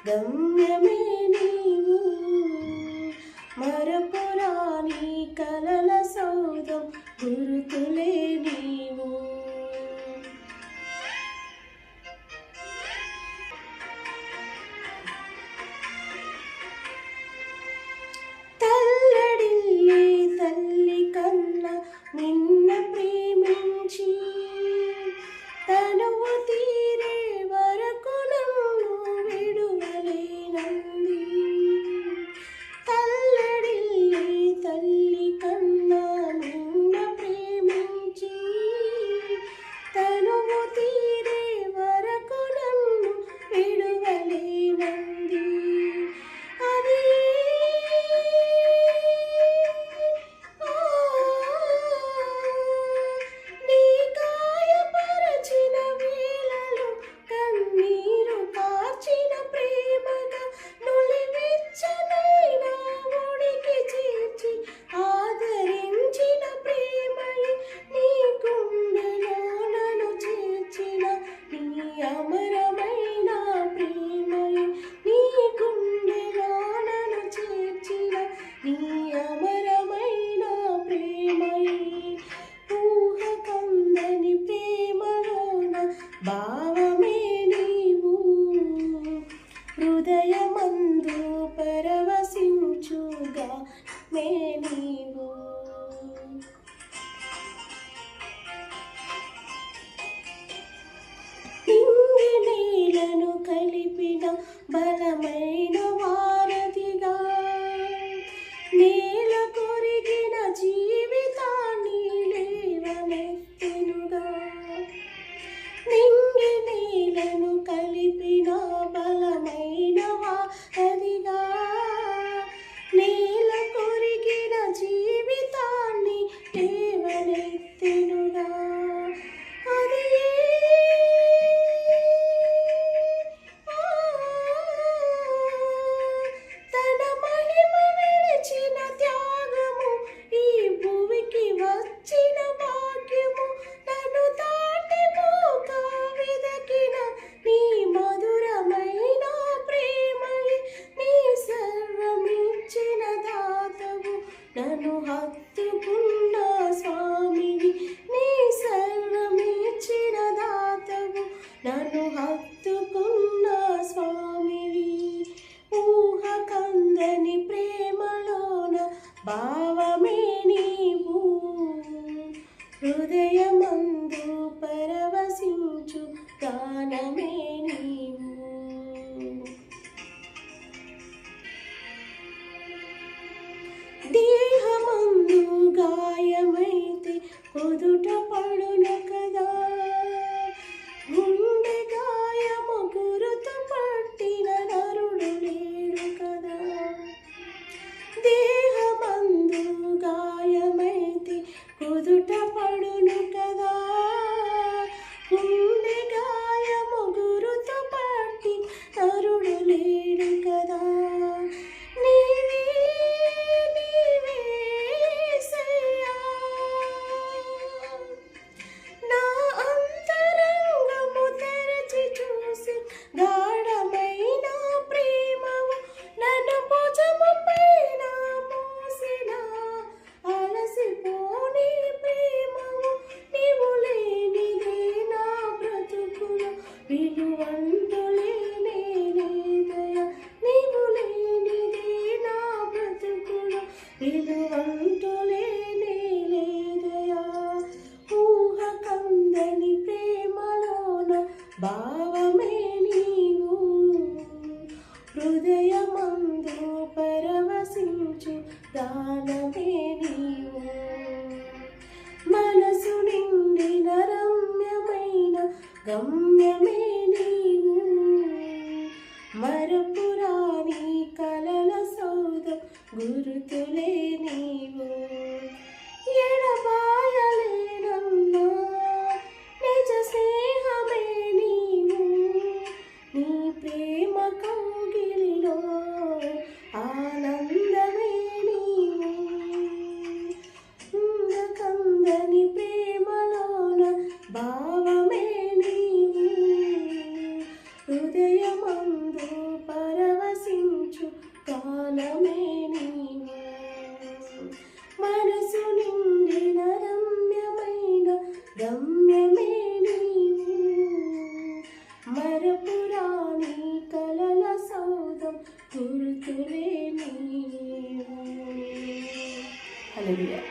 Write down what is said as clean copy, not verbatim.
గమ్యమే నీవు, మరపురాని కలల సౌధం గురుతులే నీవు. తల్లడిల్లే తల్లి కన్న నిన్న ప్రేమించి తనువు తీరే వరకు నన్ను విడువలేనంది. తల్లడిల్లే తల్లి కన్న నిన్న ప్రేమించి తనువు తీరే వరకు నన్ను విడువలేనంది. అది అమరమైన ప్రేమయే నీ గుండెలో నన్ను చేర్చిన నీ అమరమైన ప్రేమయే. ఊహ కందని ప్రేమలోన భావమే నీవు, హృదయమందు పరవశించుగా మే నీవు. నేలను కలిపిన బలమైన వారధిగా, నేల కొరిగిన జీవితాన్ని లేవనెత్తెనుగా. నింగి నేలను కలిపిన బలమైన వారధిగా, నేల కొరిగిన జీవితాన్ని లేవనెత్తెనుగా. అది నన్ను హత్తుకున్న స్వామివి, నీ సర్వమిచ్చిన దాతవు. నన్ను హత్తుకున్న స్వామివి, ఊహ కందని ప్రేమలోన భావమే నీవు, హృదయమందు పరవశించు గానమే నీవు. దేహమందు గాయమైతే కుదుట పడును కదా, గుండె గాయము గురుతు పట్టిన నరుడు లేడు కదా. దేహమందు గాయమైతే కుదుట పడును కదా, గుండె గాయము గురుతు పట్టి నరుడు లేడు కదా. గాఢమైన ప్రేమవు నన్ను భుజము పైన మోసిన అలసిపోని ప్రేమవు, నీవు లేనిదే నా బ్రతుకులో విలువంటూ లేనేదయా. నీవు లేనిదే నా బ్రతుకులో విలువంటూ లేనేదయా. ఊహ కందని ప్రేమలోన భావమే నీవు, హృదయమందు పరవశించు గానమే నీవు. మనసు నిండిన రమ్యమైన గమ్యమే నీవు, మరపురాని కలల సౌధం గురుతులే నీవు. ఎడబాయలేనన్నా నిజ స్నేహమే నీవు, నీ ప్రేమ కౌగిలిలో ఆనందమే నీవు. కందని ప్రేమలోన భావమే నీవు, హృదయమందు పర గానమే నీవు, మనసు నిండిన రమ్యమైన గమ్యమే నీవు, మరపురాని కలల సౌధం గుర్తులే నీవు. హల్లెలూయా.